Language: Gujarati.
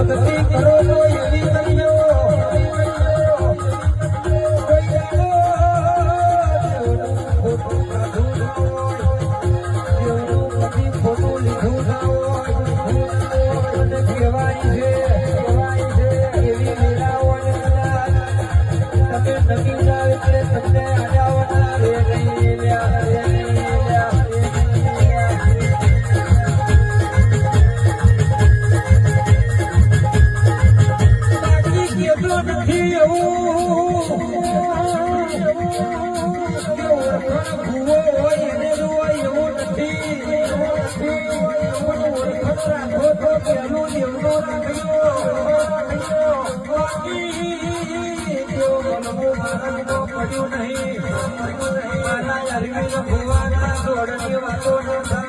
ભક્તિ કરો તો એવી કરીઓ ખોટું લીધું ના હોય કહેવાય છે એવી લીલાઓ તમે નક્કી ના એટલે તમને આડાવના રે નહીં નથી એવું પડ્યું નહીં મારા અરવિંદ ભુવાના દોડની વાતો